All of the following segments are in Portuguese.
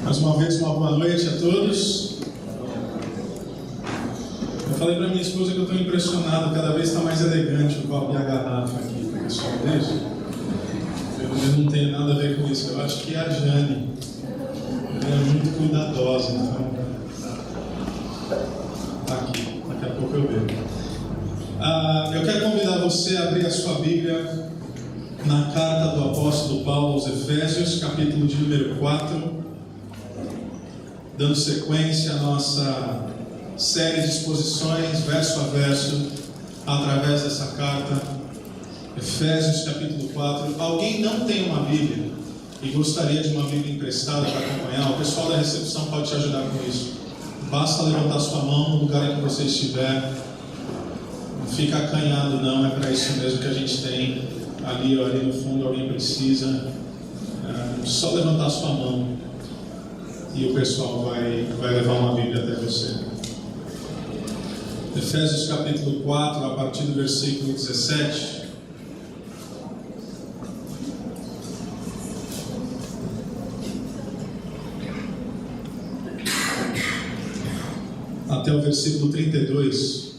Mais uma vez, uma boa noite a todos. Eu falei para minha esposa que eu estou impressionado, cada vez está mais elegante o copo e a garrafa aqui para o pessoal dele. Eu não tenho nada a ver com isso, eu acho que é a Jane. Ela é muito cuidadosa, então. Tá aqui, daqui a pouco eu bebo. Eu quero convidar você a abrir a sua Bíblia na carta do apóstolo Paulo aos Efésios, capítulo de número 4, dando sequência à nossa série de exposições, verso a verso, através dessa carta, Efésios, capítulo 4. Alguém não tem uma Bíblia e gostaria de uma Bíblia emprestada para acompanhar? O pessoal da recepção pode te ajudar com isso. Basta levantar sua mão no lugar em que você estiver. Não fica acanhado não, é para isso mesmo que a gente tem. Ali no fundo alguém precisa. Só levantar sua mão e o pessoal vai levar uma Bíblia até você. Efésios capítulo 4, a partir do versículo 17. Até o versículo 32.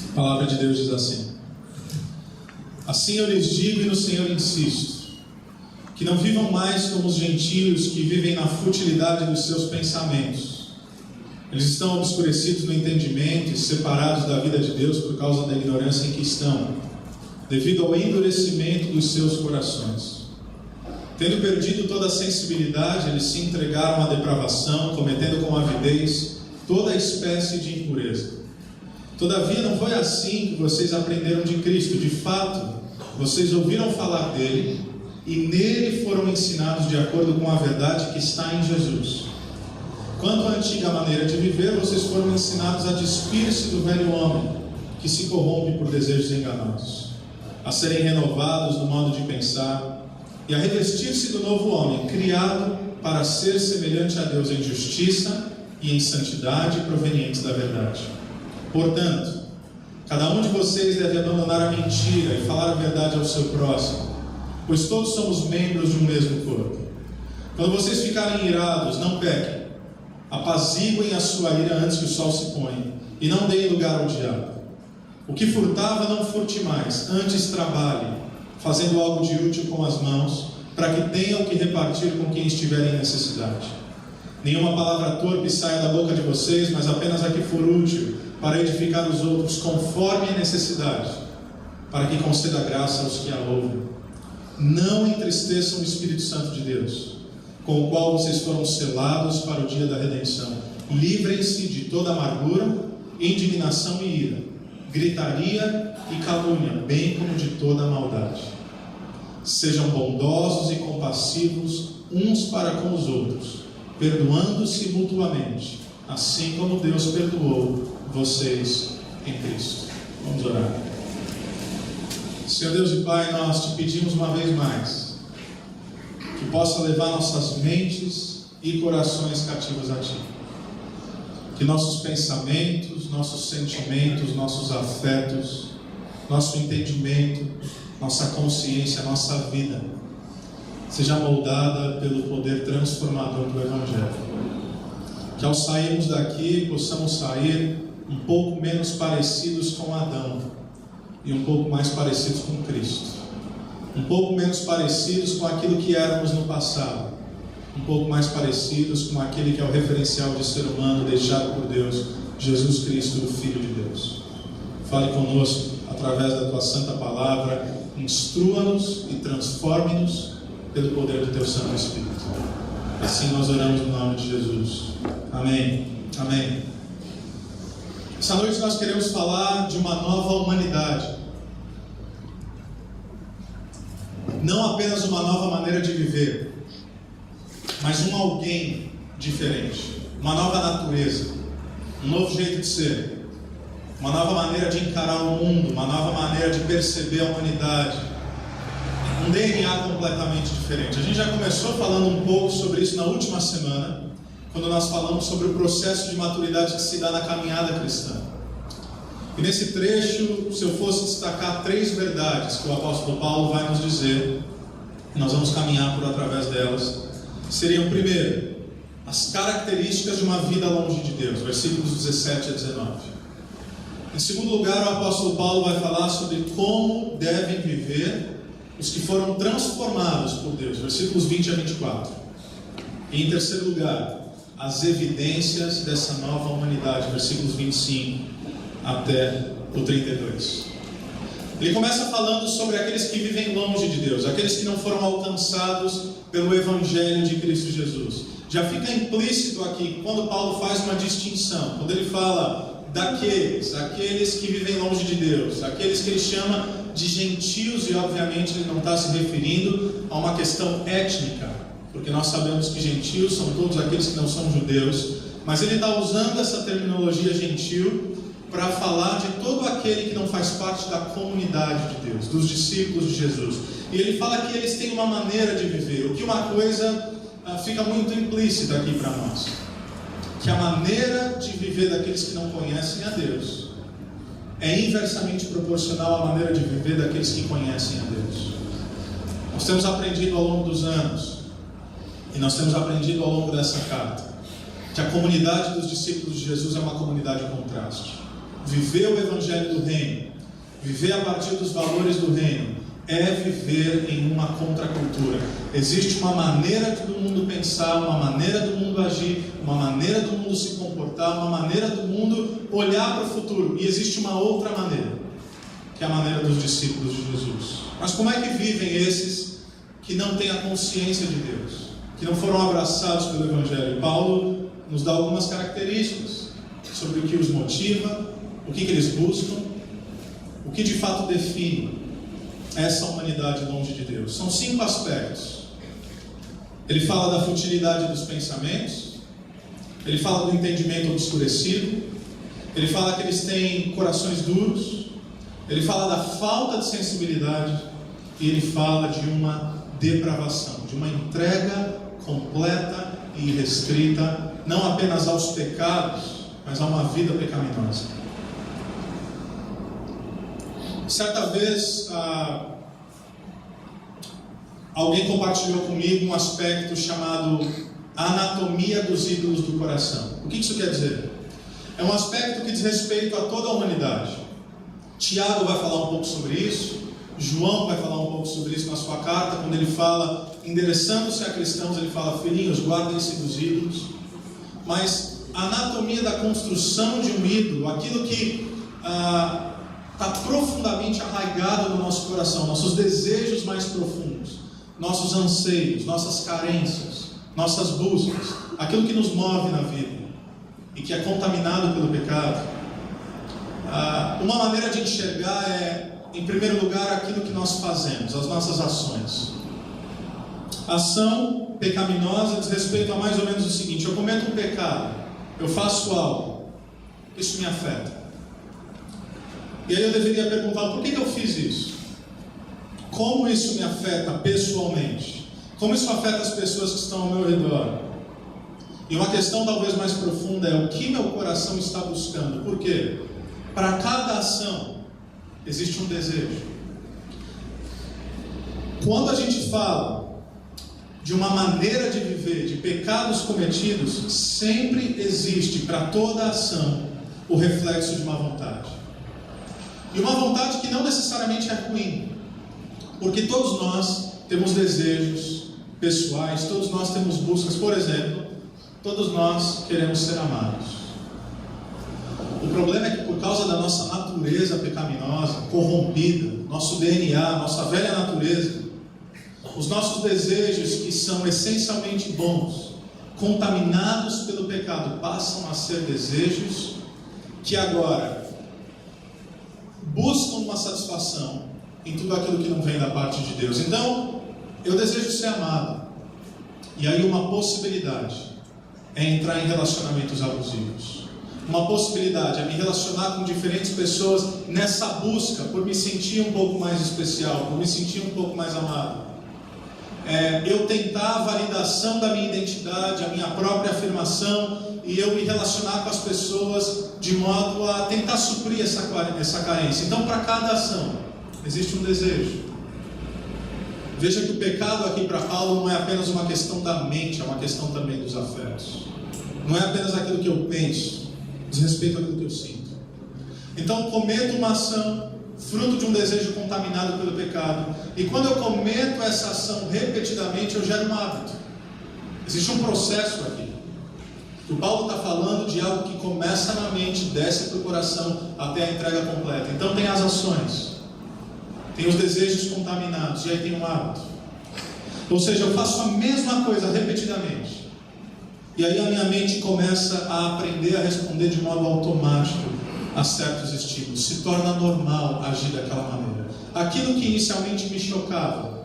A palavra de Deus diz assim: assim eu lhes digo e no Senhor insisto, que não vivam mais como os gentios que vivem na futilidade dos seus pensamentos. Eles estão obscurecidos no entendimento e separados da vida de Deus por causa da ignorância em que estão, devido ao endurecimento dos seus corações. Tendo perdido toda a sensibilidade, eles se entregaram à depravação, cometendo com avidez toda espécie de impureza. Todavia não foi assim que vocês aprenderam de Cristo. De fato, vocês ouviram falar dele e nele foram ensinados de acordo com a verdade que está em Jesus. Quanto à antiga maneira de viver, vocês foram ensinados a despir-se do velho homem, que se corrompe por desejos enganosos, a serem renovados no modo de pensar e a revestir-se do novo homem, criado para ser semelhante a Deus em justiça e em santidade provenientes da verdade. Portanto, cada um de vocês deve abandonar a mentira e falar a verdade ao seu próximo, pois todos somos membros de um mesmo corpo. Quando vocês ficarem irados, não pequem. Apaziguem a sua ira antes que o sol se ponha, e não deem lugar ao diabo. O que furtava, não furte mais, antes trabalhe, fazendo algo de útil com as mãos, para que tenham que repartir com quem estiver em necessidade. Nenhuma palavra torpe saia da boca de vocês, mas apenas a que for útil, para edificar os outros conforme a necessidade, para que conceda graça aos que a ouvem. Não entristeçam o Espírito Santo de Deus, com o qual vocês foram selados para o dia da redenção. Livrem-se de toda amargura, indignação e ira, gritaria e calúnia, bem como de toda maldade. Sejam bondosos e compassivos uns para com os outros, perdoando-se mutuamente, assim como Deus perdoou vocês em Cristo. Vamos orar. Senhor Deus e Pai, nós te pedimos uma vez mais que possa levar nossas mentes e corações cativos a Ti. Que nossos pensamentos, nossos sentimentos, nossos afetos, nosso entendimento, nossa consciência, nossa vida seja moldada pelo poder transformador do Evangelho. Que ao sairmos daqui possamos sair um pouco menos parecidos com Adão e um pouco mais parecidos com Cristo. Um pouco menos parecidos com aquilo que éramos no passado, um pouco mais parecidos com aquele que é o referencial de ser humano deixado por Deus, Jesus Cristo, o Filho de Deus. Fale conosco através da Tua Santa Palavra, instrua-nos e transforme-nos pelo poder do Teu Santo Espírito. Assim nós oramos no nome de Jesus. Amém. Amém. Essa noite nós queremos falar de uma nova humanidade. Não apenas uma nova maneira de viver, mas um alguém diferente, uma nova natureza, um novo jeito de ser, uma nova maneira de encarar o mundo, uma nova maneira de perceber a humanidade, um DNA completamente diferente. A gente já começou falando um pouco sobre isso na última semana, quando nós falamos sobre o processo de maturidade que se dá na caminhada cristã. E nesse trecho, se eu fosse destacar 3 verdades que o apóstolo Paulo vai nos dizer, nós vamos caminhar por através delas, seriam, primeiro, as características de uma vida longe de Deus, versículos 17 a 19. Em segundo lugar, o apóstolo Paulo vai falar sobre como devem viver os que foram transformados por Deus, versículos 20 a 24. E em terceiro lugar, as evidências dessa nova humanidade, versículos 25 até o 32. Ele começa falando sobre aqueles que vivem longe de Deus, aqueles que não foram alcançados pelo Evangelho de Cristo Jesus. Já fica implícito aqui, quando Paulo faz uma distinção, quando ele fala aqueles que vivem longe de Deus, aqueles que ele chama de gentios, e obviamente ele não está se referindo a uma questão étnica, porque nós sabemos que gentios são todos aqueles que não são judeus, mas ele está usando essa terminologia gentil para falar de todo aquele que não faz parte da comunidade de Deus, dos discípulos de Jesus. E ele fala que eles têm uma maneira de viver, o que uma coisa fica muito implícita aqui para nós, que a maneira de viver daqueles que não conhecem a Deus é inversamente proporcional à maneira de viver daqueles que conhecem a Deus. Nós temos aprendido ao longo dos anos, e nós temos aprendido ao longo dessa carta, que a comunidade dos discípulos de Jesus é uma comunidade de contraste. Viver o Evangelho do Reino, viver a partir dos valores do Reino, é viver em uma contracultura. Existe uma maneira do mundo pensar, uma maneira do mundo agir, uma maneira do mundo se comportar, uma maneira do mundo olhar para o futuro. E existe uma outra maneira, que é a maneira dos discípulos de Jesus. Mas como é que vivem esses que não têm a consciência de Deus, que não foram abraçados pelo Evangelho? Paulo nos dá algumas características sobre o que os motiva, o que eles buscam, o que de fato define essa humanidade longe de Deus. São 5 aspectos. Ele fala da futilidade dos pensamentos, ele fala do entendimento obscurecido, ele fala que eles têm corações duros, ele fala da falta de sensibilidade, e ele fala de uma depravação, de uma entrega completa e irrestrita, não apenas aos pecados, mas a uma vida pecaminosa. Certa vez, alguém compartilhou comigo um aspecto chamado anatomia dos ídolos do coração. O que isso quer dizer? É um aspecto que diz respeito a toda a humanidade. Tiago vai falar um pouco sobre isso, João vai falar um pouco sobre isso na sua carta, quando ele fala, endereçando-se a cristãos, ele fala: filhinhos, guardem-se dos ídolos. Mas a anatomia da construção de um ídolo, aquilo que está profundamente arraigado no nosso coração, nossos desejos mais profundos, nossos anseios, nossas carências, nossas buscas, aquilo que nos move na vida e que é contaminado pelo pecado. Uma maneira de enxergar é, em primeiro lugar, aquilo que nós fazemos, as nossas ações. Ação pecaminosa diz respeito a mais ou menos o seguinte: eu cometo um pecado, eu faço algo, isso me afeta. E aí eu deveria perguntar: por que eu fiz isso? Como isso me afeta pessoalmente? Como isso afeta as pessoas que estão ao meu redor? E uma questão talvez mais profunda é: o que meu coração está buscando? Por quê? Para cada ação existe um desejo. Quando a gente fala de uma maneira de viver, de pecados cometidos, sempre existe para toda ação o reflexo de uma vontade. E uma vontade que não necessariamente é ruim, porque todos nós temos desejos pessoais, todos nós temos buscas. Por exemplo, todos nós queremos ser amados. O problema é que, por causa da nossa natureza pecaminosa, corrompida, nosso DNA, nossa velha natureza, os nossos desejos, que são essencialmente bons, contaminados pelo pecado, passam a ser desejos que agora buscam uma satisfação em tudo aquilo que não vem da parte de Deus. Então, eu desejo ser amado, e aí uma possibilidade é entrar em relacionamentos abusivos. Uma possibilidade é me relacionar com diferentes pessoas nessa busca por me sentir um pouco mais especial, por me sentir um pouco mais amado. eu tentar a validação da minha identidade, a minha própria afirmação, e eu me relacionar com as pessoas de modo a tentar suprir essa carência. Então, para cada ação, existe um desejo. Veja que o pecado aqui para Paulo não é apenas uma questão da mente, é uma questão também dos afetos. Não é apenas aquilo que eu penso, diz respeito àquilo que eu sinto. Então, eu cometo uma ação, fruto de um desejo contaminado pelo pecado, e quando eu cometo essa ação repetidamente, eu gero um hábito. Existe um processo aqui. O Paulo está falando de algo que começa na mente, desce para o coração até a entrega completa. Então tem as ações, tem os desejos contaminados, e aí tem um hábito. Ou seja, eu faço a mesma coisa repetidamente, e aí a minha mente começa a aprender a responder de modo automático a certos estímulos. Se torna normal agir daquela maneira. Aquilo que inicialmente me chocava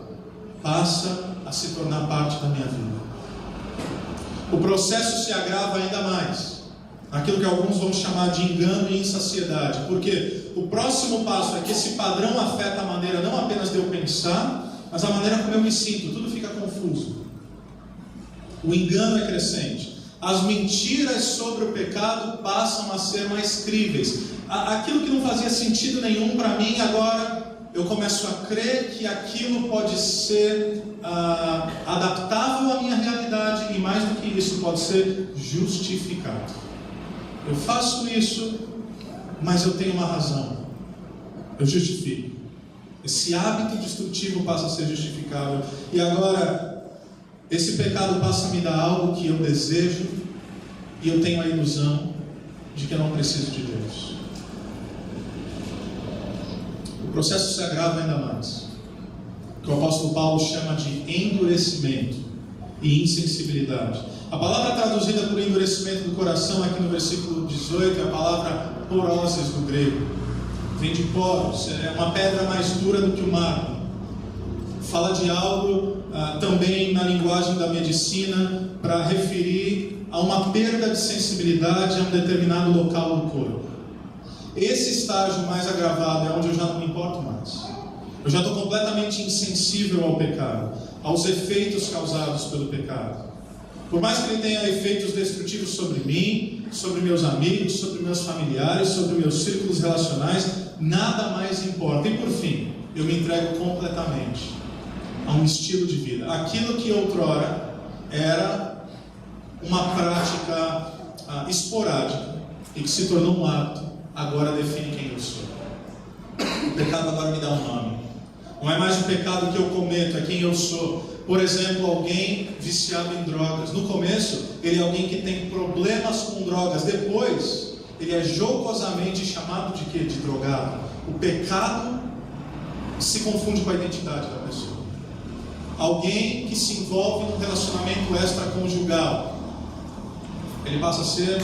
passa a se tornar parte da minha vida. O processo se agrava ainda mais. Aquilo que alguns vão chamar de engano e insaciedade. Porque o próximo passo é que esse padrão afeta a maneira não apenas de eu pensar, mas a maneira como eu me sinto. Tudo fica confuso. O engano é crescente. As mentiras sobre o pecado passam a ser mais críveis. Aquilo que não fazia sentido nenhum para mim, agora eu começo a crer que aquilo pode ser adaptável à minha realidade, e mais do que isso, pode ser justificado. Eu faço isso, mas eu tenho uma razão. Eu justifico. Esse hábito destrutivo passa a ser justificável. E agora, esse pecado passa a me dar algo que eu desejo, e eu tenho a ilusão de que eu não preciso de Deus. O processo se agrava ainda mais. Que o apóstolo Paulo chama de endurecimento e insensibilidade. A palavra traduzida por endurecimento do coração aqui no versículo 18 é a palavra poroses do grego. Vem de poros, é uma pedra mais dura do que o mármore. Fala de algo também na linguagem da medicina para referir a uma perda de sensibilidade a um determinado local do corpo. Esse estágio mais agravado é onde eu já não me importo mais. Eu já estou completamente insensível ao pecado, aos efeitos causados pelo pecado. Por mais que ele tenha efeitos destrutivos sobre mim, sobre meus amigos, sobre meus familiares, sobre meus círculos relacionais, nada mais importa. E por fim, eu me entrego completamente a um estilo de vida. Aquilo que outrora era uma prática esporádica e que se tornou um hábito, agora define quem eu sou. O pecado agora me dá um nome. Não é mais o pecado que eu cometo, é quem eu sou. Por exemplo, alguém viciado em drogas. No começo, ele é alguém que tem problemas com drogas. Depois, ele é jocosamente chamado de quê? De drogado. O pecado se confunde com a identidade da pessoa. Alguém que se envolve num relacionamento extraconjugal, ele passa a ser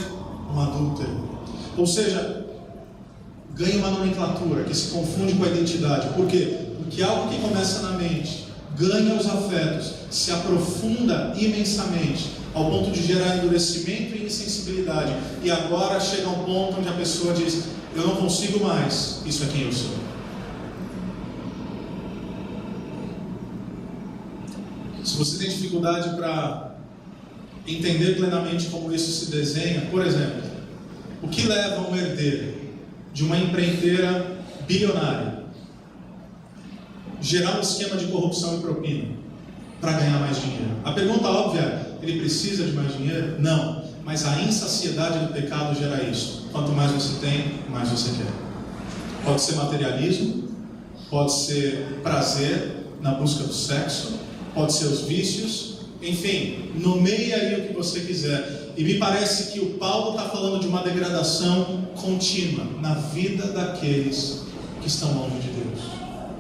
um adúltero. Ou seja, ganha uma nomenclatura que se confunde com a identidade. Por quê? Porque algo que começa na mente, ganha os afetos, se aprofunda imensamente, ao ponto de gerar endurecimento e insensibilidade. E agora chega a um ponto onde a pessoa diz: eu não consigo mais, isso é quem eu sou. Se você tem dificuldade para entender plenamente como isso se desenha, por exemplo, o que leva um herdeiro de uma empreiteira bilionária gerar um esquema de corrupção e propina para ganhar mais dinheiro? A pergunta óbvia é: ele precisa de mais dinheiro? Não, mas a insaciedade do pecado gera isso. Quanto mais você tem, mais você quer. Pode ser materialismo, pode ser prazer na busca do sexo, pode ser os vícios, enfim, nomeie aí o que você quiser. E me parece que o Paulo está falando de uma degradação contínua na vida daqueles que estão longe de Deus,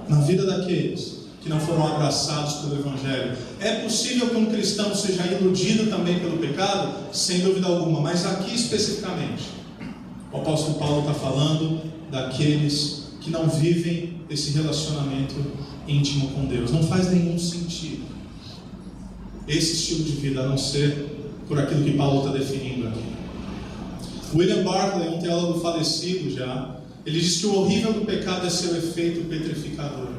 na vida daqueles que não foram abraçados pelo Evangelho. É possível que um cristão seja iludido também pelo pecado? Sem dúvida alguma, mas aqui especificamente o apóstolo Paulo está falando daqueles que não vivem esse relacionamento íntimo com Deus. Não faz nenhum sentido esse estilo de vida, a não ser por aquilo que Paulo está definindo aqui. William Barclay, um teólogo falecido já, ele diz que o horrível do pecado é seu efeito petrificador.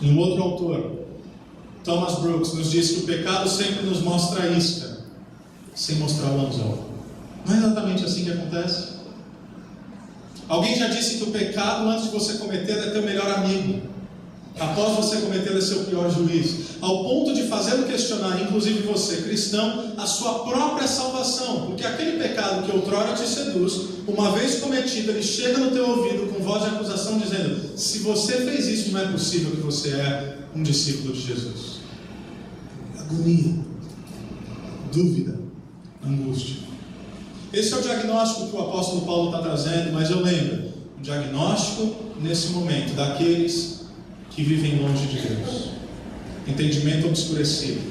E um outro autor, Thomas Brooks nos diz que o pecado sempre nos mostra a isca, sem mostrar o anzol. Não é exatamente assim que acontece? Alguém já disse que o pecado, antes de você cometer, é teu melhor amigo. Após você cometer, é seu pior juiz. Ao ponto de fazê-lo questionar, inclusive você, cristão, a sua própria salvação. Porque aquele pecado que outrora te seduz, uma vez cometido, ele chega no teu ouvido com voz de acusação dizendo: se você fez isso, não é possível que você é um discípulo de Jesus. Agonia, dúvida, angústia. Esse é o diagnóstico que o apóstolo Paulo está trazendo, mas eu lembro, um diagnóstico nesse momento daqueles que vivem longe de Deus. Entendimento obscurecido,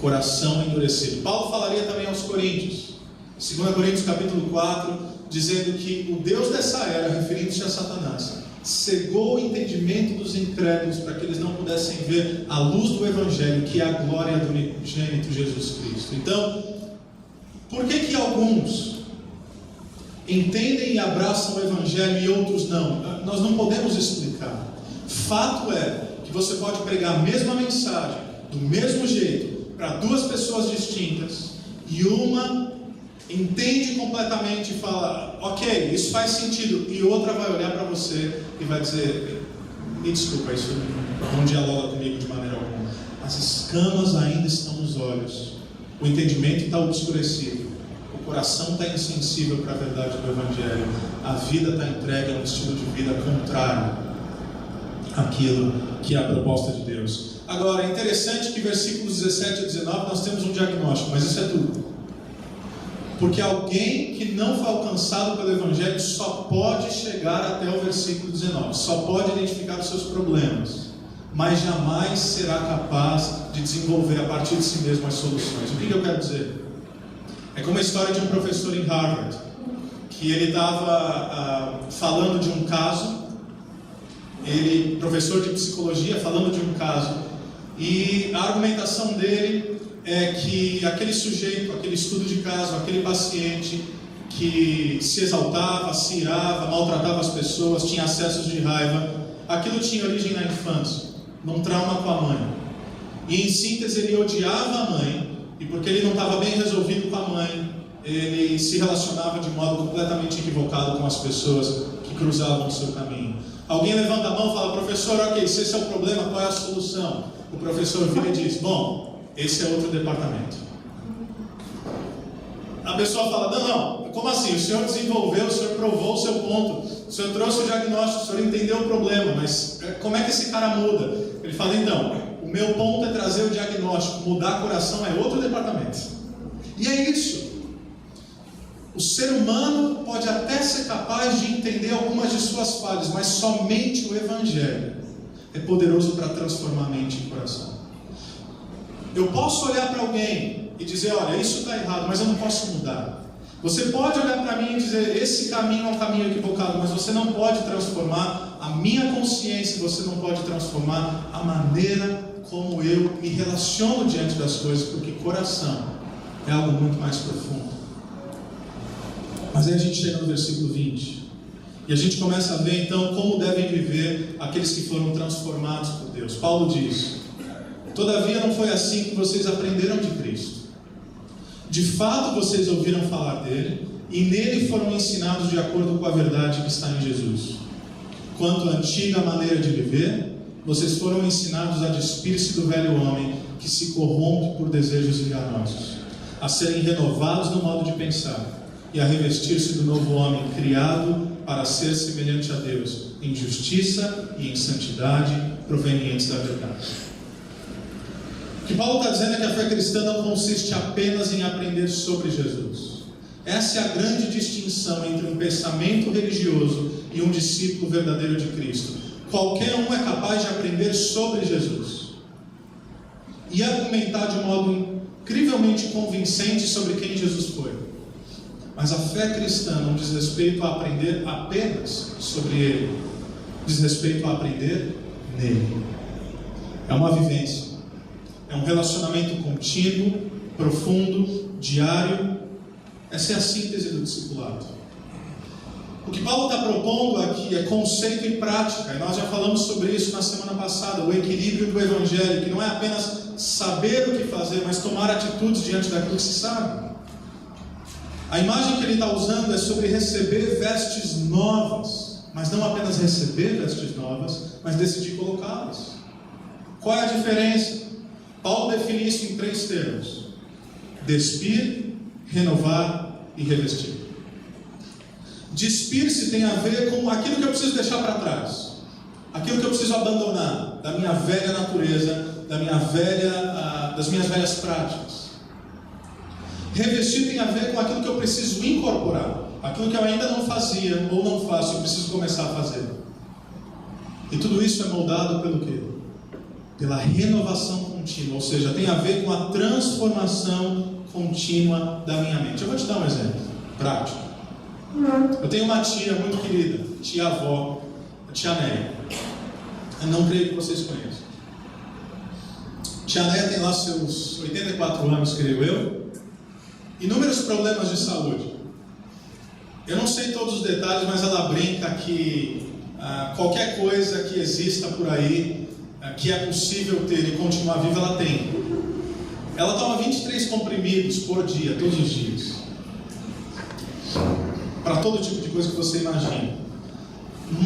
coração endurecido. Paulo falaria também aos Coríntios, 2 Coríntios capítulo 4, dizendo que o Deus dessa era, referindo-se a Satanás, cegou o entendimento dos incrédulos para que eles não pudessem ver a luz do Evangelho, que é a glória do unigênito Jesus Cristo. Então, por que alguns entendem e abraçam o Evangelho e outros não? Nós não podemos explicar. Fato é que você pode pregar a mesma mensagem, do mesmo jeito, para duas pessoas distintas, e uma entende completamente e fala: ok, isso faz sentido, e outra vai olhar para você e vai dizer: me desculpa, isso não dialoga comigo de maneira alguma. As escamas ainda estão nos olhos, o entendimento está obscurecido, o coração está insensível para a verdade do Evangelho, a vida está entregue a um estilo de vida contrário àquilo que é a proposta de Deus. Agora, é interessante que versículos 17 a 19 nós temos um diagnóstico, mas isso é tudo. Porque alguém que não foi alcançado pelo Evangelho só pode chegar até o versículo 19, só pode identificar os seus problemas, mas jamais será capaz de desenvolver a partir de si mesmo as soluções. O que eu quero dizer? É como a história de um professor em Harvard, que ele estava falando de um caso, ele, professor de psicologia, falando de um caso, e a argumentação dele é que aquele sujeito, aquele estudo de caso, aquele paciente que se exaltava, se irava, maltratava as pessoas, tinha acessos de raiva, aquilo tinha origem na infância, num trauma com a mãe. E em síntese, ele odiava a mãe, e porque ele não estava bem resolvido com a mãe, ele se relacionava de modo completamente equivocado com as pessoas que cruzavam o seu caminho. Alguém levanta a mão e fala: professor, ok, se esse é o problema, qual é a solução? O professor vira e diz: bom, esse é outro departamento. A pessoa fala: não, como assim? O senhor desenvolveu, o senhor provou o seu ponto, o senhor trouxe o diagnóstico, o senhor entendeu o problema, mas como é que esse cara muda? Ele fala: então, o meu ponto é trazer o diagnóstico, mudar coração é outro departamento. E é isso. O ser humano pode até ser capaz de entender algumas de suas falhas, mas somente o Evangelho é poderoso para transformar a mente e o coração. Eu posso olhar para alguém e dizer: olha, isso está errado, mas eu não posso mudar. Você pode olhar para mim e dizer: esse caminho é um caminho equivocado, mas você não pode transformar a minha consciência, você não pode transformar a maneira como eu me relaciono diante das coisas, porque coração é algo muito mais profundo. Mas aí a gente chega no versículo 20 e a gente começa a ver então como devem viver aqueles que foram transformados por Deus. Paulo diz: todavia não foi assim que vocês aprenderam de Cristo. De fato vocês ouviram falar dele e nele foram ensinados de acordo com a verdade que está em Jesus. Quanto à antiga maneira de viver, vocês foram ensinados a despir-se do velho homem que se corrompe por desejos enganosos, a serem renovados no modo de pensar e a revestir-se do novo homem criado para ser semelhante a Deus em justiça e em santidade provenientes da verdade. O que Paulo está dizendo é que a fé cristã não consiste apenas em aprender sobre Jesus. Essa é a grande distinção entre um pensamento religioso e um discípulo verdadeiro de Cristo. Qualquer um é capaz de aprender sobre Jesus e argumentar de modo incrivelmente convincente sobre quem Jesus foi. Mas a fé cristã não diz respeito a aprender apenas sobre Ele, diz respeito a aprender nele. É uma vivência, é um relacionamento contínuo, profundo, diário. Essa é a síntese do discipulado. O que Paulo está propondo aqui é conceito e prática, e nós já falamos sobre isso na semana passada, o equilíbrio do Evangelho, que não é apenas saber o que fazer, mas tomar atitudes diante daquilo que se sabe. A imagem que ele está usando é sobre receber vestes novas, mas não apenas receber vestes novas, mas decidir colocá-las. Qual é a diferença? Paulo define isso em 3 termos: despir, renovar e revestir. Despir-se tem a ver com aquilo que eu preciso deixar para trás, aquilo que eu preciso abandonar da minha velha natureza, das minhas velhas práticas. Revestir tem a ver com aquilo que eu preciso incorporar, aquilo que eu ainda não fazia ou não faço, eu preciso começar a fazer. E tudo isso é moldado pelo quê? Pela renovação contínua, ou seja, tem a ver com a transformação contínua da minha mente. Eu vou te dar um exemplo prático. Eu tenho uma tia muito querida, tia-avó, a tia Neia. Eu não creio que vocês conheçam. Tia Neia tem lá seus 84 anos, creio eu. Inúmeros problemas de saúde. Eu não sei todos os detalhes, mas ela brinca que qualquer coisa que exista por aí, que é possível ter e continuar viva, ela tem. Ela toma 23 comprimidos por dia, todos os dias, para todo tipo de coisa que você imagina.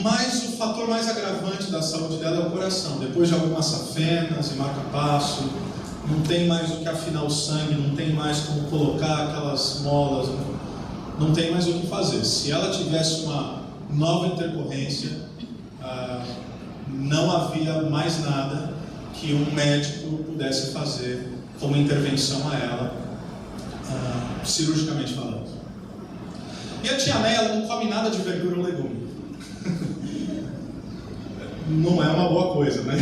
Mas o fator mais agravante da saúde dela é o coração. Depois de algumas safenas e marca-passo, não tem mais o que afinar o sangue, não tem mais como colocar aquelas molas, não tem mais o que fazer. Se ela tivesse uma nova intercorrência, não havia mais nada que um médico pudesse fazer como intervenção a ela, cirurgicamente falando. E a tia Neia, ela não come nada de verdura ou legume. Não é uma boa coisa, né?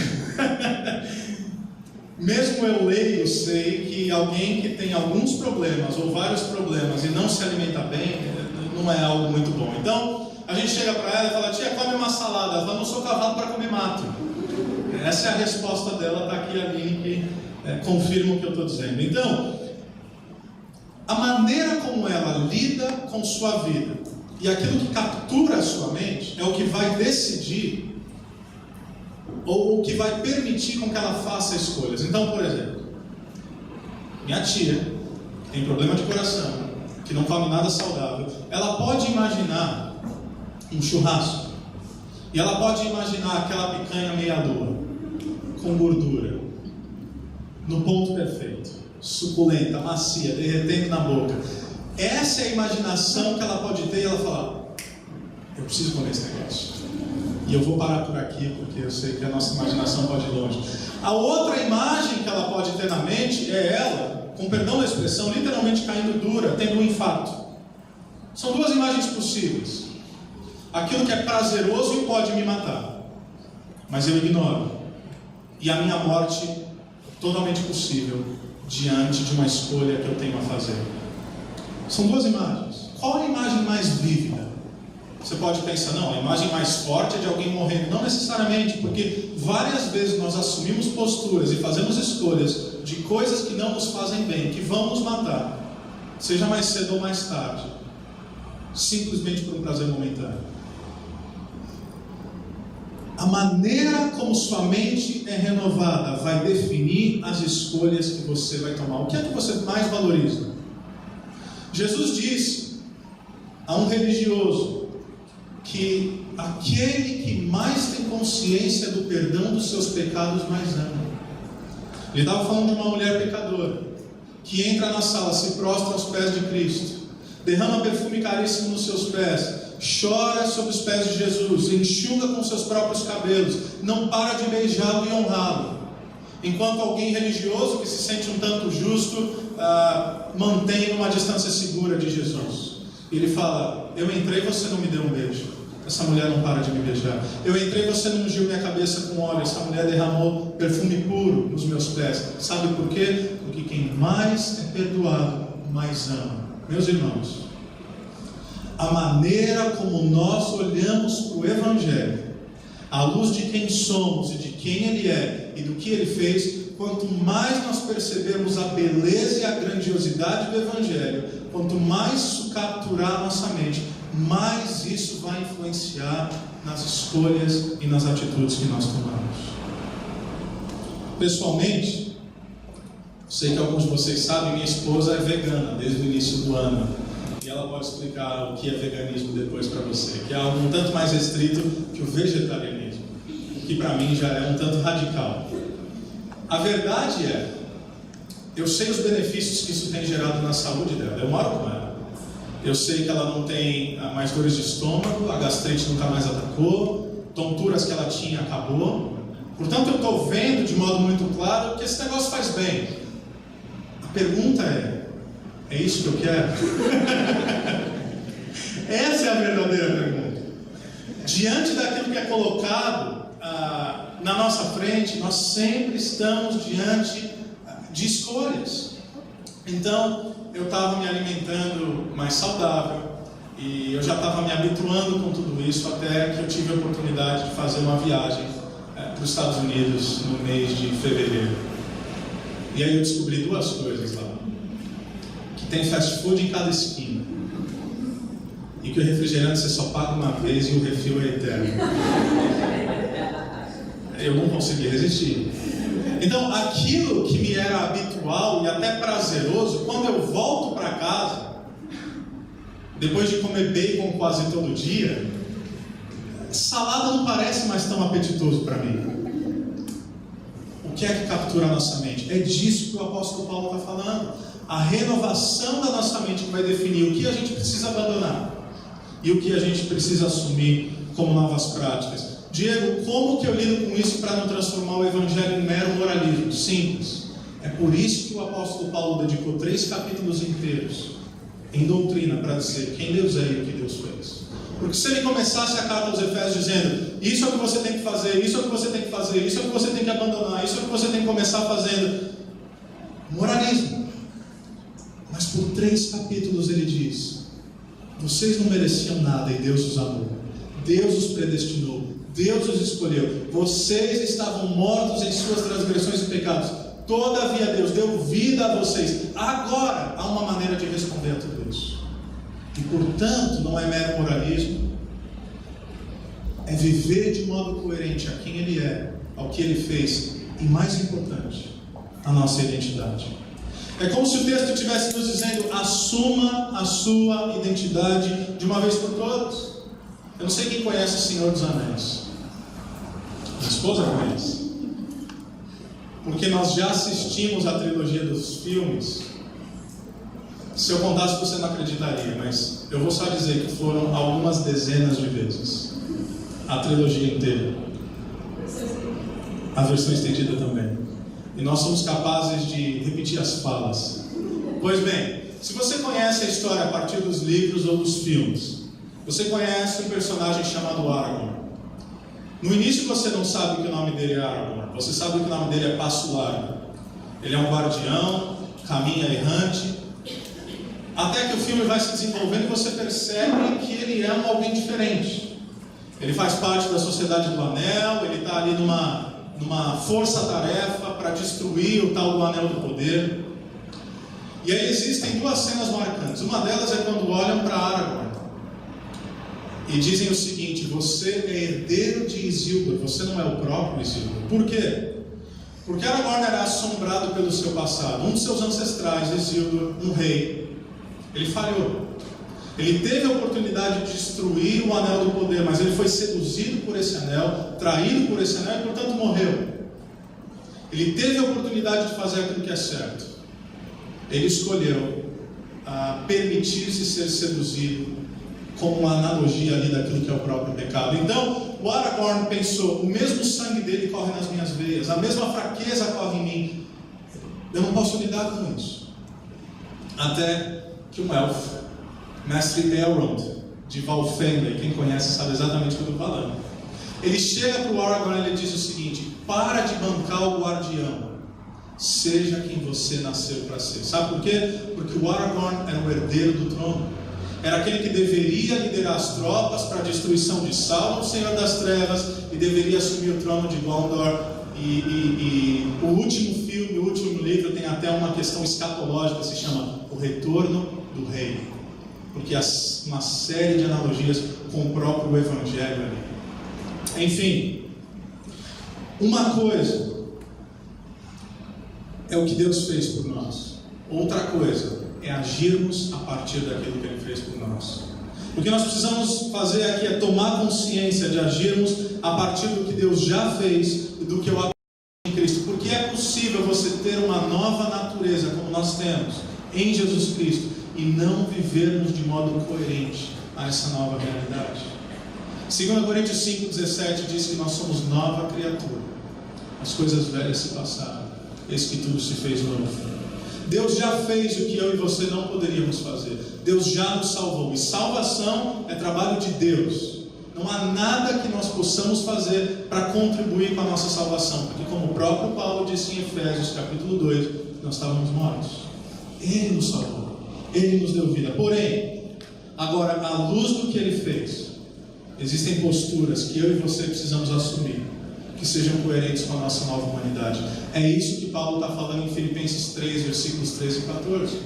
Mesmo eu leio, sei que alguém que tem alguns problemas ou vários problemas e não se alimenta bem, não é algo muito bom. Então, a gente chega para ela e fala: tia, come uma salada. Ela fala: não sou cavalo para comer mato. Essa é a resposta dela, está aqui a mim, que confirma o que eu estou dizendo. Então, a maneira como ela lida com sua vida e aquilo que captura a sua mente é o que vai decidir ou o que vai permitir com que ela faça escolhas. Então, por exemplo, minha tia, que tem problema de coração, que não come nada saudável, ela pode imaginar um churrasco, e ela pode imaginar aquela picanha meia-lua, com gordura, no ponto perfeito, suculenta, macia, derretendo na boca. Essa é a imaginação que ela pode ter, e ela fala: eu preciso comer esse negócio. E eu vou parar por aqui, porque eu sei que a nossa imaginação pode ir longe. A outra imagem que ela pode ter na mente é ela, com perdão da expressão, literalmente caindo dura, tendo um infarto. São 2 imagens possíveis. Aquilo que é prazeroso e pode me matar, mas eu ignoro. E a minha morte totalmente possível diante de uma escolha que eu tenho a fazer. São 2 imagens. Qual é a imagem mais vívida? Você pode pensar: não, a imagem mais forte é de alguém morrendo. Não necessariamente, porque várias vezes nós assumimos posturas e fazemos escolhas de coisas que não nos fazem bem, que vão nos matar, seja mais cedo ou mais tarde, simplesmente por um prazer momentâneo. A maneira como sua mente é renovada vai definir as escolhas que você vai tomar. O que é que você mais valoriza? Jesus disse a um religioso que aquele que mais tem consciência do perdão dos seus pecados mais ama. Ele estava falando de uma mulher pecadora que entra na sala, se prostra aos pés de Cristo, derrama perfume caríssimo nos seus pés, chora sobre os pés de Jesus, enxuga com seus próprios cabelos, não para de beijá-lo e honrá-lo, enquanto alguém religioso que se sente um tanto justo mantém uma distância segura de Jesus. Ele fala: eu entrei e você não me deu um beijo. Essa mulher não para de me beijar. Eu entrei e você não ungiu minha cabeça com óleo. Essa mulher derramou perfume puro nos meus pés. Sabe por quê? Porque quem mais é perdoado, mais ama. Meus irmãos, a maneira como nós olhamos para o Evangelho, à luz de quem somos e de quem Ele é e do que Ele fez, quanto mais nós percebermos a beleza e a grandiosidade do Evangelho, quanto mais isso capturar a nossa mente, mais isso vai influenciar nas escolhas e nas atitudes que nós tomamos. Pessoalmente, sei que alguns de vocês sabem, minha esposa é vegana desde o início do ano. E ela pode explicar o que é veganismo depois para você, que é algo um tanto mais restrito que o vegetarianismo, o que para mim já é um tanto radical. A verdade é, eu sei os benefícios que isso tem gerado na saúde dela, eu moro com ela. Eu sei que ela não tem mais dores de estômago, a gastrite nunca mais atacou, tonturas que ela tinha acabou. Portanto, eu estou vendo de modo muito claro que esse negócio faz bem. A pergunta é isso que eu quero? Essa é a verdadeira pergunta. Diante daquilo que é colocado na nossa frente, nós sempre estamos diante de escolhas. Então, eu estava me alimentando mais saudável e eu já estava me habituando com tudo isso até que eu tive a oportunidade de fazer uma viagem para os Estados Unidos no mês de fevereiro. E aí eu descobri duas coisas lá. Que tem fast food em cada esquina. E que o refrigerante você só paga uma vez e o refil é eterno. Eu não consegui resistir. Então, aquilo que me era habitual e até prazeroso, quando eu volto para casa, depois de comer bacon quase todo dia, salada não parece mais tão apetitoso para mim. O que é que captura a nossa mente? É disso que o apóstolo Paulo está falando. A renovação da nossa mente que vai definir o que a gente precisa abandonar e o que a gente precisa assumir como novas práticas. Diego, como que eu lido com isso para não transformar o evangelho em mero moralismo? Simples. É por isso que o apóstolo Paulo dedicou 3 capítulos inteiros em doutrina para dizer quem Deus é e o que Deus fez. Porque se ele começasse a carta aos Efésios dizendo isso é o que você tem que fazer, isso é o que você tem que fazer, isso é o que você tem que abandonar, isso é o que você tem que começar fazendo, moralismo. Mas por 3 capítulos ele diz: vocês não mereciam nada e Deus os amou, Deus os predestinou, Deus os escolheu, vocês estavam mortos em suas transgressões e pecados, todavia Deus deu vida a vocês. Agora há uma maneira de responder a tudo isso. E portanto não é mero moralismo, é viver de modo coerente a quem Ele é, ao que Ele fez e, mais importante, a nossa identidade. É como se o texto estivesse nos dizendo: assuma a sua identidade de uma vez por todas. Eu não sei quem conhece O Senhor dos Anéis. Minha esposa conhece. Porque nós já assistimos a trilogia dos filmes. Se eu contasse você não acreditaria, mas eu vou só dizer que foram algumas dezenas de vezes a trilogia inteira. A versão estendida também. E nós somos capazes de repetir as falas. Pois bem, se você conhece a história a partir dos livros ou dos filmes, você conhece um personagem chamado Aragorn. No início você não sabe que o nome dele é Aragorn, você sabe que o nome dele é Passo Largo. Ele é um guardião, caminha errante, até que o filme vai se desenvolvendo e você percebe que ele é alguém diferente. Ele faz parte da Sociedade do Anel, ele está ali numa força-tarefa para destruir o tal do Anel do Poder. E aí existem 2 cenas marcantes. Uma delas é quando olham para Aragorn e dizem o seguinte: você é herdeiro de Isildur, você não é o próprio Isildur. Por quê? Porque Aragorn era assombrado pelo seu passado. Um dos seus ancestrais, Isildur, um rei, ele falhou. Ele teve a oportunidade de destruir o Anel do Poder, mas ele foi seduzido por esse anel, traído por esse anel e portanto morreu. Ele teve a oportunidade de fazer aquilo que é certo. Ele escolheu permitir-se ser seduzido, como uma analogia ali daquilo que é o próprio pecado. Então, o Aragorn pensou: o mesmo sangue dele corre nas minhas veias, a mesma fraqueza corre em mim, eu não posso lidar com isso. Até que um elfo, Mestre Elrond, de Valfenda, quem conhece sabe exatamente o que eu estou falando, ele chega para o Aragorn e ele diz o seguinte: para de bancar o guardião, seja quem você nasceu para ser. Sabe por quê? Porque o Aragorn era o herdeiro do trono, era aquele que deveria liderar as tropas para a destruição de Sauron, o Senhor das Trevas, e deveria assumir o trono de Gondor. E o último filme, o último livro tem até uma questão escatológica, se chama O Retorno do Rei. porque há uma série de analogias com o próprio Evangelho ali. Enfim, uma coisa é o que Deus fez por nós, outra coisa é agirmos a partir daquilo que Ele fez por nós. O que nós precisamos fazer aqui é tomar consciência de agirmos a partir do que Deus já fez e do que eu aprendi em Cristo, porque é possível você ter uma nova natureza como nós temos em Jesus Cristo e não vivermos de modo coerente a essa nova realidade. 2 Coríntios 5,17 diz que nós somos nova criatura. As coisas velhas se passaram, eis que tudo se fez novo. Deus já fez o que eu e você não poderíamos fazer. Deus já nos salvou. E salvação é trabalho de Deus. Não há nada que nós possamos fazer para contribuir com a nossa salvação, porque como o próprio Paulo disse em Efésios capítulo 2, nós estávamos mortos. Ele nos salvou, Ele nos deu vida. Porém, agora, à luz do que Ele fez, existem posturas que eu e você precisamos assumir, que sejam coerentes com a nossa nova humanidade. É isso que Paulo está falando em Filipenses 3, versículos 13 e 14.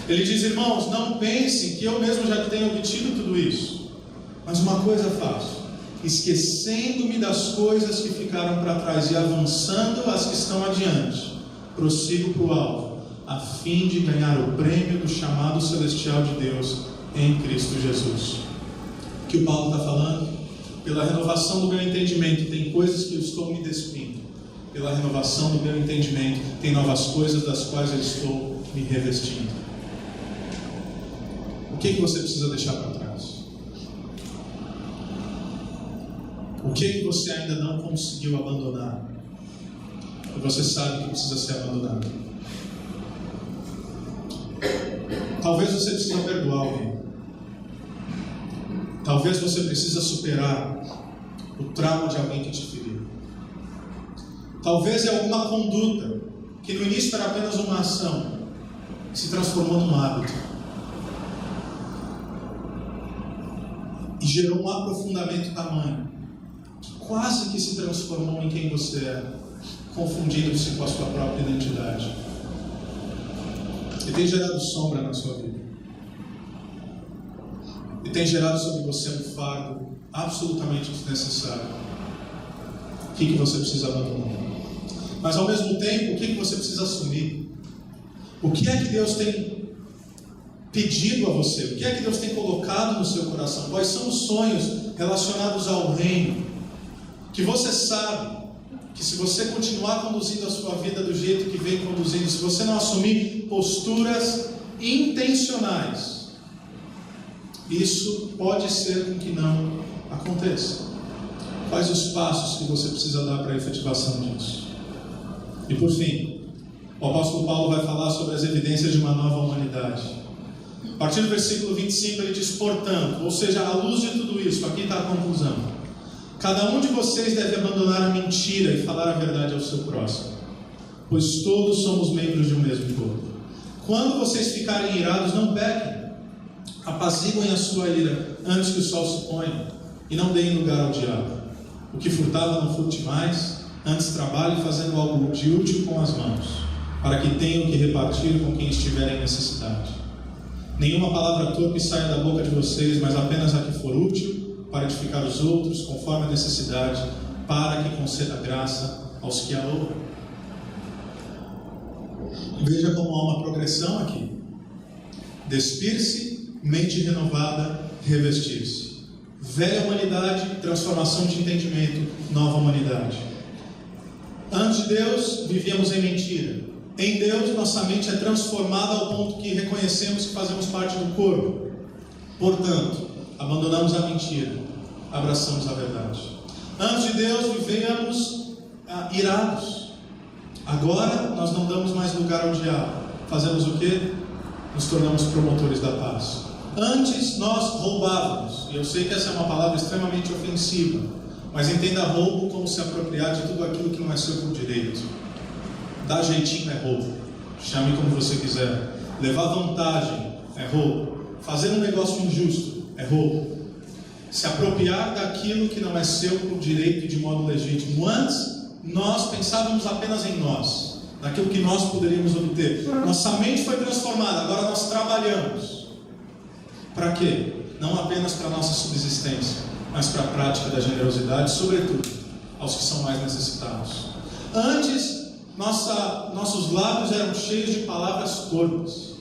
Ele diz: irmãos, não pensem que eu mesmo já tenho obtido tudo isso, mas uma coisa faço, esquecendo-me das coisas que ficaram para trás e avançando as que estão adiante, prossigo para o alvo, a fim de ganhar o prêmio do chamado celestial de Deus em Cristo Jesus. O que o Paulo está falando? Pela renovação do meu entendimento, tem coisas que eu estou me despindo. Pela renovação do meu entendimento, tem novas coisas das quais eu estou me revestindo. O que você precisa deixar para trás? O que você ainda não conseguiu abandonar? E você sabe que precisa ser abandonado. Talvez você precise perdoar alguém. Talvez você precise superar o trauma de alguém que te feriu. Talvez é alguma conduta que no início era apenas uma ação, que se transformou num hábito e gerou um aprofundamento tamanho, que quase que se transformou em quem você é, confundindo-se com a sua própria identidade. E tem gerado sombra na sua vida. E tem gerado sobre você um fardo absolutamente desnecessário. O que você precisa abandonar? Mas ao mesmo tempo, o que você precisa assumir? O que é que Deus tem pedido a você? O que é que Deus tem colocado no seu coração? Quais são os sonhos relacionados ao reino? Que você sabe que se você continuar conduzindo a sua vida do jeito que vem conduzindo, se você não assumir posturas intencionais, isso pode ser com que não aconteça. Quais os passos que você precisa dar para a efetivação disso? E por fim, o apóstolo Paulo vai falar sobre as evidências de uma nova humanidade. A partir do versículo 25 ele diz: portanto, ou seja, à luz de tudo isso, aqui está a conclusão: cada um de vocês deve abandonar a mentira e falar a verdade ao seu próximo, pois todos somos membros de um mesmo corpo. Quando vocês ficarem irados, não pequem. Apaziguem a sua ira antes que o sol se ponha, e não deem lugar ao diabo. O que furtava não furte mais, antes trabalhe fazendo algo de útil com as mãos, para que tenham que repartir com quem estiver em necessidade. Nenhuma palavra torpe saia da boca de vocês, mas apenas a que for útil para edificar os outros, conforme a necessidade, para que conceda graça aos que a ouvem. Veja como há uma progressão aqui: despir-se, mente renovada, revestir-se. Velha humanidade, transformação de entendimento, nova humanidade. Antes de Deus, vivíamos em mentira. Em Deus, nossa mente é transformada ao ponto que reconhecemos que fazemos parte do corpo. Portanto, abandonamos a mentira, abraçamos a verdade. Antes de Deus, vivíamos irados. Agora, nós não damos mais lugar ao diabo. Fazemos o quê? Nos tornamos promotores da paz. Antes nós roubávamos, e eu sei que essa é uma palavra extremamente ofensiva, mas entenda roubo como se apropriar de tudo aquilo que não é seu por direito. Dar jeitinho é roubo, chame como você quiser. Levar vantagem é roubo. Fazer um negócio injusto é roubo. Se apropriar daquilo que não é seu por direito e de modo legítimo. Antes nós pensávamos apenas em nós, naquilo que nós poderíamos obter. Nossa mente foi transformada, agora nós trabalhamos Para quê? Não apenas para a nossa subsistência, mas para a prática da generosidade, sobretudo aos que são mais necessitados. Antes, nossos lábios eram cheios de palavras torpes.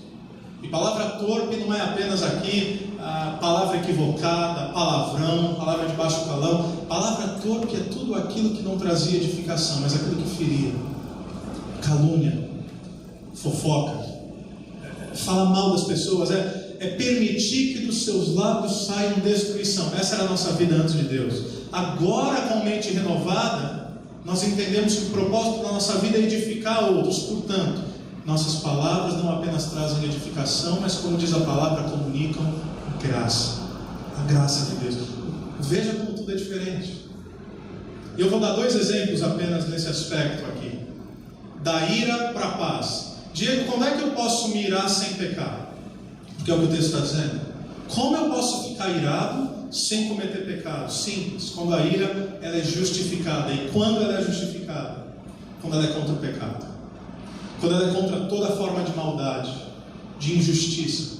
E palavra torpe não é apenas aqui a palavra equivocada, palavrão, palavra de baixo calão. Palavra torpe é tudo aquilo que não trazia edificação, mas aquilo que feria. Calúnia, fofoca, fala mal das pessoas, é permitir que dos seus lábios saiam destruição. Essa era a nossa vida antes de Deus. Agora, com mente renovada, nós entendemos que o propósito da nossa vida é edificar outros. Portanto, nossas palavras não apenas trazem edificação, mas, como diz a palavra, comunicam graça. A graça de Deus. Veja como tudo é diferente. Eu vou dar 2 exemplos apenas nesse aspecto aqui. Da ira para a paz. Diego, como é que eu posso me irar sem pecar? Porque é o que o texto está dizendo. Como eu posso ficar irado sem cometer pecado? Simples. Quando a ira ela é justificada. E quando ela é justificada? Quando ela é contra o pecado. Quando ela é contra toda forma de maldade, de injustiça.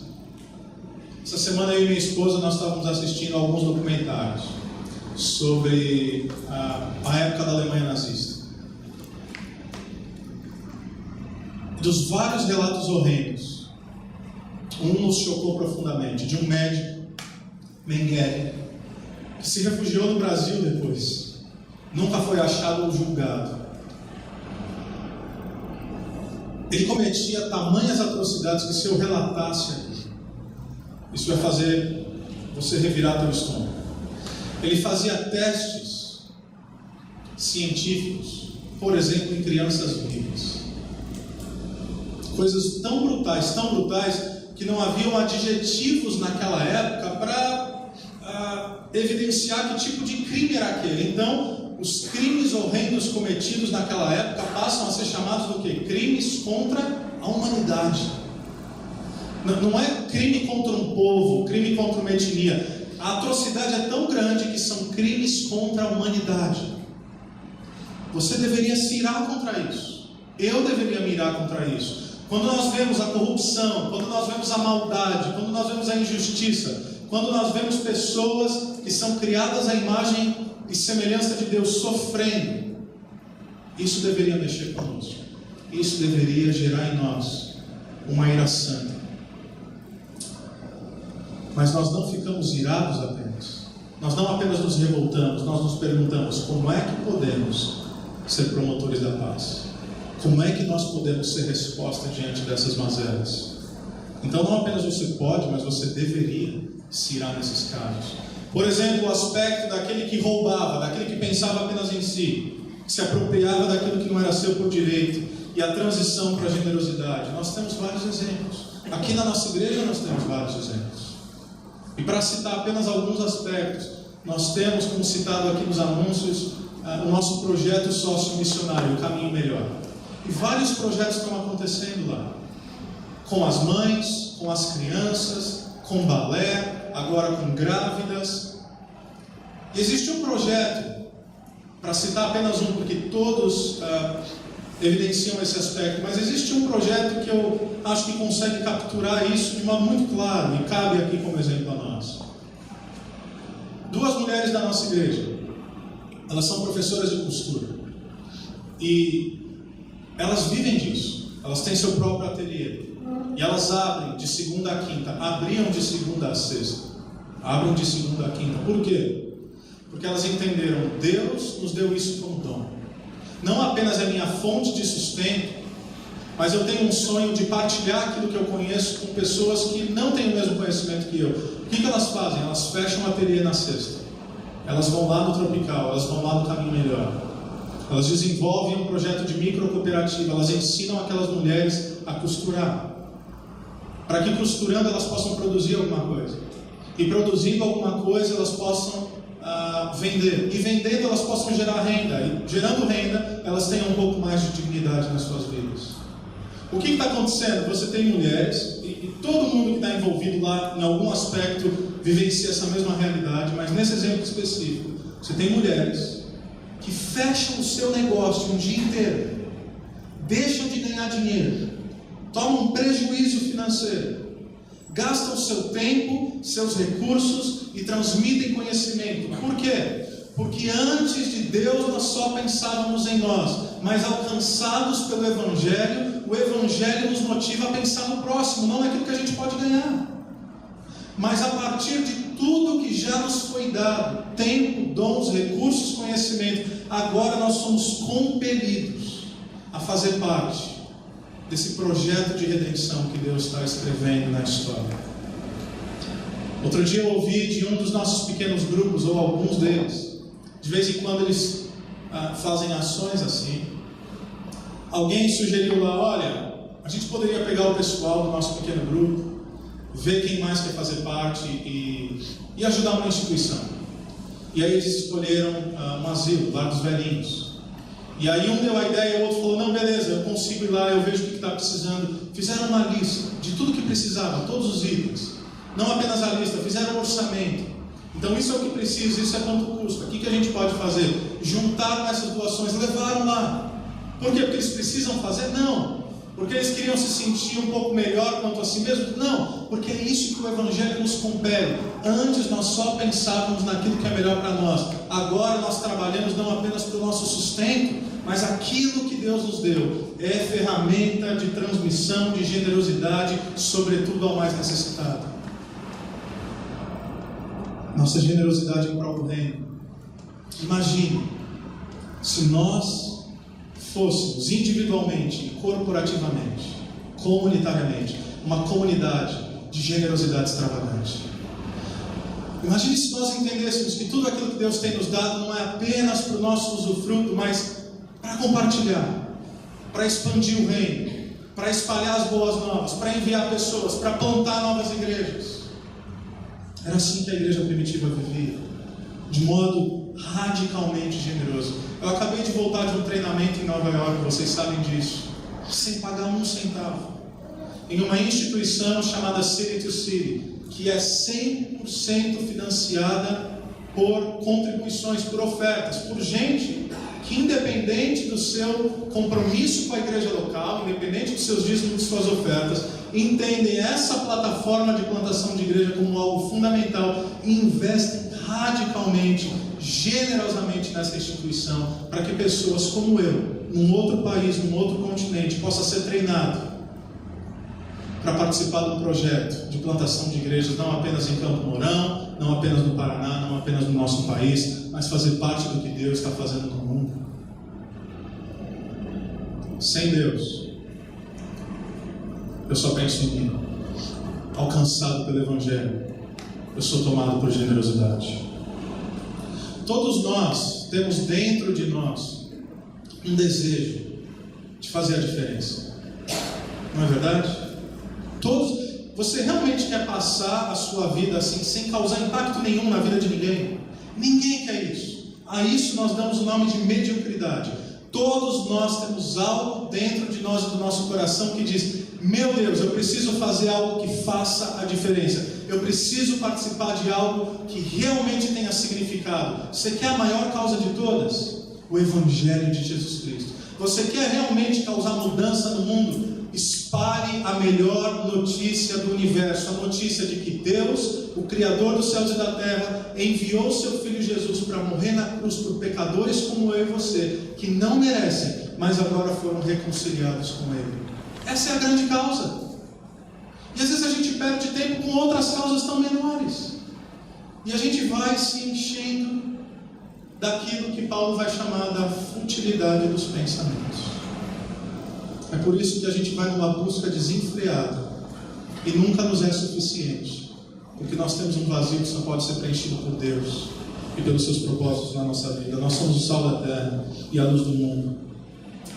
Essa semana eu e minha esposa nós estávamos assistindo a alguns documentários sobre a época da Alemanha nazista. Dos vários relatos horrendos, um nos chocou profundamente, de um médico, Mengele, que se refugiou no Brasil depois. Nunca foi achado ou julgado. Ele cometia tamanhas atrocidades que, se eu relatasse aqui, isso vai fazer você revirar teu estômago. Ele fazia testes científicos, por exemplo, em crianças vivas. Coisas tão brutais, que não haviam adjetivos naquela época para evidenciar que tipo de crime era aquele. Então, os crimes horrendos cometidos naquela época passam a ser chamados do quê? Crimes contra a humanidade. Não é crime contra um povo, crime contra uma etnia. A atrocidade é tão grande que são crimes contra a humanidade. Você deveria se irar contra isso. Eu deveria me irar contra isso. Quando nós vemos a corrupção, quando nós vemos a maldade, quando nós vemos a injustiça, quando nós vemos pessoas que são criadas à imagem e semelhança de Deus sofrendo, isso deveria mexer conosco. Isso deveria gerar em nós uma ira santa. Mas nós não ficamos irados apenas. Nós não apenas nos revoltamos, nós nos perguntamos: como é que podemos ser promotores da paz? Como é que nós podemos ser resposta diante dessas mazelas? Então não apenas você pode, mas você deveria se irar nesses casos. Por exemplo, o aspecto daquele que roubava, daquele que pensava apenas em si, que se apropriava daquilo que não era seu por direito, e a transição para a generosidade. Nós temos vários exemplos. Aqui na nossa igreja nós temos vários exemplos. E para citar apenas alguns aspectos, nós temos, como citado aqui nos anúncios, o nosso projeto sócio-missionário, o Caminho Melhor. E vários projetos estão acontecendo lá. Com as mães, com as crianças, com balé, agora com grávidas. E existe um projeto, para citar apenas um, porque todos evidenciam esse aspecto, mas existe um projeto que eu acho que consegue capturar isso de modo muito claro e cabe aqui como exemplo a nós. 2 mulheres da nossa igreja, elas são professoras de costura e elas vivem disso, elas têm seu próprio ateliê e elas abrem de segunda a quinta, abriam de segunda a sexta, abrem de segunda a quinta. Por quê? Porque elas entenderam, Deus nos deu isso como dom. Não apenas é minha fonte de sustento, mas eu tenho um sonho de partilhar aquilo que eu conheço com pessoas que não têm o mesmo conhecimento que eu. O que elas fazem? Elas fecham um ateliê na sexta. Elas vão lá no Tropical, elas vão lá no Caminho Melhor. Elas desenvolvem um projeto de microcooperativa, elas ensinam aquelas mulheres a costurar. Para que costurando elas possam produzir alguma coisa. E produzindo alguma coisa elas possam vender. E vendendo elas possam gerar renda. E gerando renda, elas tenham um pouco mais de dignidade nas suas vidas. O que está acontecendo? Você tem mulheres, e todo mundo que está envolvido lá, em algum aspecto, vivencia essa mesma realidade, mas nesse exemplo específico, você tem mulheres que fecham o seu negócio um dia inteiro, deixam de ganhar dinheiro, tomam um prejuízo financeiro, gastam o seu tempo seus recursos e transmitem conhecimento. Por quê? Porque antes de Deus nós só pensávamos em nós, mas alcançados pelo Evangelho, o Evangelho nos motiva a pensar no próximo, não naquilo que a gente pode ganhar. Mas a partir de tudo que já nos foi dado, tempo, dons, recursos, conhecimento, agora nós somos compelidos a fazer parte desse projeto de redenção que Deus está escrevendo na história. Outro dia eu ouvi de um dos nossos pequenos grupos, ou alguns deles, de vez em quando eles fazem ações assim. Alguém sugeriu lá, olha, a gente poderia pegar o pessoal do nosso pequeno grupo, ver quem mais quer fazer parte e ajudar uma instituição. E aí eles escolheram um asilo, Lar dos Velhinhos. E aí um deu a ideia e o outro falou, não, beleza, eu consigo ir lá, eu vejo o que está precisando. Fizeram uma lista de tudo que precisava, todos os itens. Não apenas a lista, fizeram um orçamento. Então isso é o que precisa, isso é quanto custa. O que a gente pode fazer? Juntaram essas doações, levaram lá. Por quê? Porque eles precisam fazer? Não. Porque eles queriam se sentir um pouco melhor quanto a si mesmos? Não. Porque é isso que o Evangelho nos compele. Antes nós só pensávamos naquilo que é melhor para nós. Agora nós trabalhamos não apenas para o nosso sustento, mas aquilo que Deus nos deu é ferramenta de transmissão de generosidade, sobretudo ao mais necessitado. Nossa generosidade em prol do reino. Imagine se nós fôssemos individualmente e corporativamente, comunitariamente, uma comunidade de generosidade extravagante. Imagine se nós entendêssemos que tudo aquilo que Deus tem nos dado não é apenas para o nosso usufruto, mas para compartilhar, para expandir o reino, para espalhar as boas novas, para enviar pessoas, para plantar novas igrejas. Era assim que a igreja primitiva vivia, de modo radicalmente generoso. Eu acabei de voltar de um treinamento em Nova York, vocês sabem disso, sem pagar um centavo, em uma instituição chamada City to City, que é 100% financiada por contribuições, por ofertas, por gente que, independente do seu compromisso com a igreja local, independente dos seus dízimos e de suas ofertas, entendem essa plataforma de plantação de igreja como algo fundamental e investem radicalmente, generosamente nessa instituição, para que pessoas como eu, num outro país, num outro continente, possa ser treinado para participar do projeto de plantação de igrejas, não apenas em Campo Mourão, não apenas no Paraná, não apenas no nosso país, mas fazer parte do que Deus está fazendo no mundo. Sem Deus, eu só penso em mim. Alcançado pelo Evangelho, eu sou tomado por generosidade. Todos nós temos dentro de nós um desejo de fazer a diferença. Não é verdade? Você realmente quer passar a sua vida assim, sem causar impacto nenhum na vida de ninguém? Ninguém quer isso. A isso nós damos o nome de mediocridade. Todos nós temos algo dentro de nós e do nosso coração que diz: meu Deus, eu preciso fazer algo que faça a diferença. Eu preciso participar de algo que realmente tenha significado. Você quer a maior causa de todas? O Evangelho de Jesus Cristo. Você quer realmente causar mudança no mundo? Espalhe a melhor notícia do universo, a notícia de que Deus, o Criador dos céus e da terra, enviou seu Filho Jesus para morrer na cruz por pecadores como eu e você, que não merecem, mas agora foram reconciliados com Ele. Essa é a grande causa. E às vezes a gente perde tempo com outras causas tão menores, e a gente vai se enchendo daquilo que Paulo vai chamar da futilidade dos pensamentos. É por isso que a gente vai numa busca desenfreada e nunca nos é suficiente, porque nós temos um vazio que só pode ser preenchido por Deus e pelos seus propósitos na nossa vida. Nós somos o sal da terra e a luz do mundo.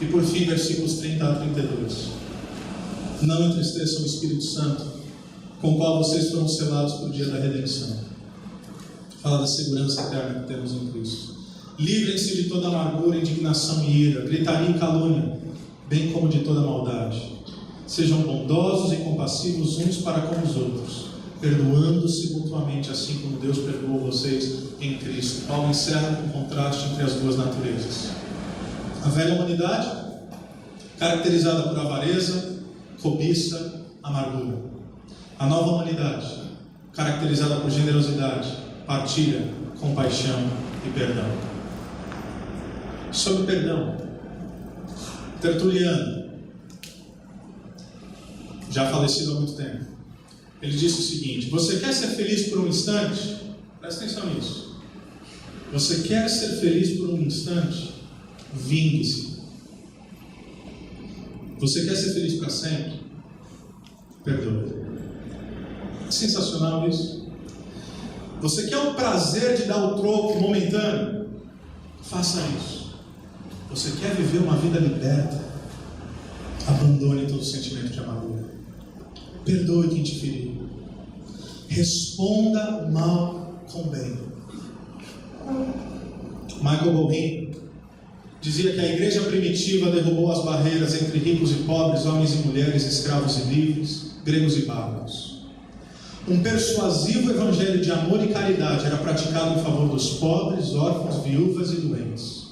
E por fim, versículos 30 a 32. Não entristeçam o Espírito Santo, com o qual vocês foram selados para o dia da redenção. Fala da segurança eterna que temos em Cristo. Livrem-se de toda amargura, indignação e ira, gritaria e calúnia, bem como de toda maldade. Sejam bondosos e compassivos uns para com os outros, perdoando-se mutuamente, assim como Deus perdoou vocês em Cristo. Paulo encerra com o contraste entre as duas naturezas. A velha humanidade, caracterizada por avareza, cobiça, amargura. A nova humanidade, caracterizada por generosidade, partilha, compaixão e perdão. Sobre perdão, Tertuliano, já falecido há muito tempo, ele disse o seguinte: você quer ser feliz por um instante? Presta atenção nisso. Você quer ser feliz por um instante? Vingue-se. Você quer ser feliz para sempre? Perdoe. É sensacional isso. Você quer o prazer de dar o troco momentâneo? Faça isso. Você quer viver uma vida liberta? Abandone todo sentimento de amargura. Perdoe quem te feriu. Responda o mal com o bem. Michael Goldin dizia que a igreja primitiva derrubou as barreiras entre ricos e pobres, homens e mulheres, escravos e livres, gregos e bárbaros. Um persuasivo evangelho de amor e caridade era praticado em favor dos pobres, órfãos, viúvas e doentes.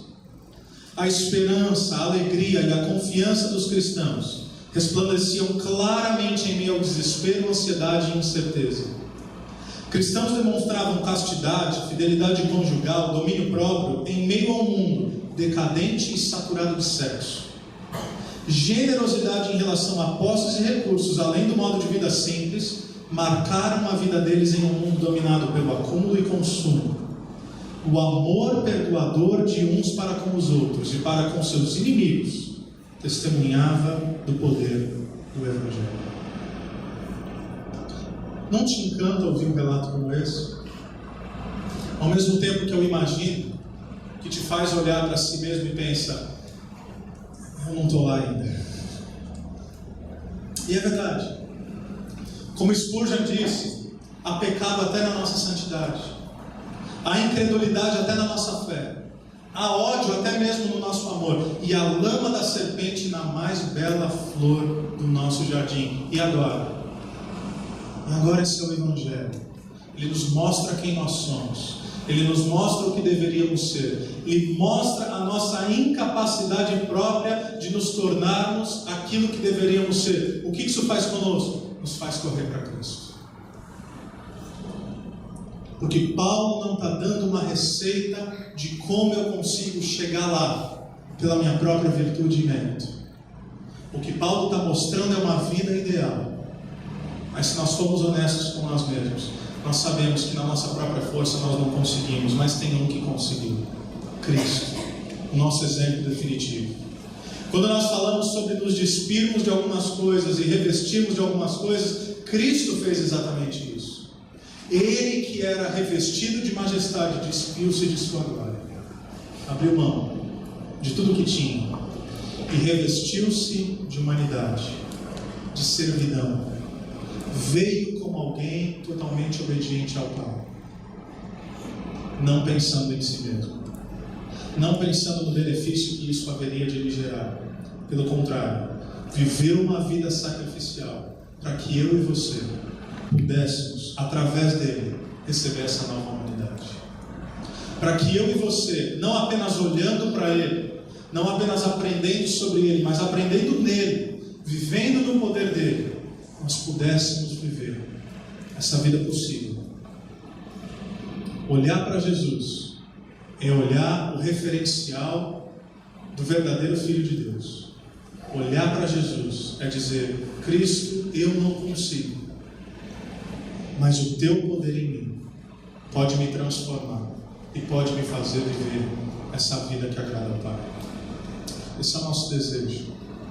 A esperança, a alegria e a confiança dos cristãos resplandeciam claramente em meio ao desespero, ansiedade e incerteza. Cristãos demonstravam castidade, fidelidade conjugal, domínio próprio em meio ao mundo decadente e saturado de sexo. Generosidade em relação a posses e recursos, além do modo de vida simples, marcaram a vida deles em um mundo dominado pelo acúmulo e consumo. O amor perdoador de uns para com os outros e para com seus inimigos testemunhava do poder do Evangelho. Não te encanta ouvir um relato como esse? Ao mesmo tempo que eu imagino que te faz olhar para si mesmo e pensa: eu não estou lá ainda. E é verdade. Como Spurgeon disse, há pecado até na nossa santidade, há incredulidade até na nossa fé, há ódio até mesmo no nosso amor, e a lama da serpente na mais bela flor do nosso jardim. E agora? Esse é o Evangelho. Ele nos mostra quem nós somos, ele nos mostra o que deveríamos ser, ele mostra a nossa incapacidade própria de nos tornarmos aquilo que deveríamos ser. O que isso faz conosco? Nos faz correr para Cristo. Porque Paulo não está dando uma receita de como eu consigo chegar lá pela minha própria virtude e mérito. O que Paulo está mostrando é uma vida ideal. Mas se nós formos honestos com nós mesmos, nós sabemos que na nossa própria força nós não conseguimos, mas tem um que conseguiu: Cristo, o nosso exemplo definitivo. Quando nós falamos sobre nos despirmos de algumas coisas e revestirmos de algumas coisas, Cristo fez exatamente isso. Ele, que era revestido de majestade, despiu-se de sua glória, abriu mão de tudo o que tinha e revestiu-se de humanidade, de servidão. Veio como alguém totalmente obediente ao Pai, não pensando em si mesmo, não pensando no benefício que isso haveria de lhe gerar. Pelo contrário, viveu uma vida sacrificial para que eu e você pudéssemos, através dele, receber essa nova humanidade. Para que eu e você, não apenas olhando para ele, não apenas aprendendo sobre ele, mas aprendendo nele, vivendo no poder dele, nós pudéssemos viver essa vida possível. Olhar para Jesus é olhar o referencial do verdadeiro Filho de Deus. Olhar para Jesus é dizer: Cristo, eu não consigo, mas o teu poder em mim pode me transformar e pode me fazer viver essa vida que agrada ao Pai. Esse é o nosso desejo.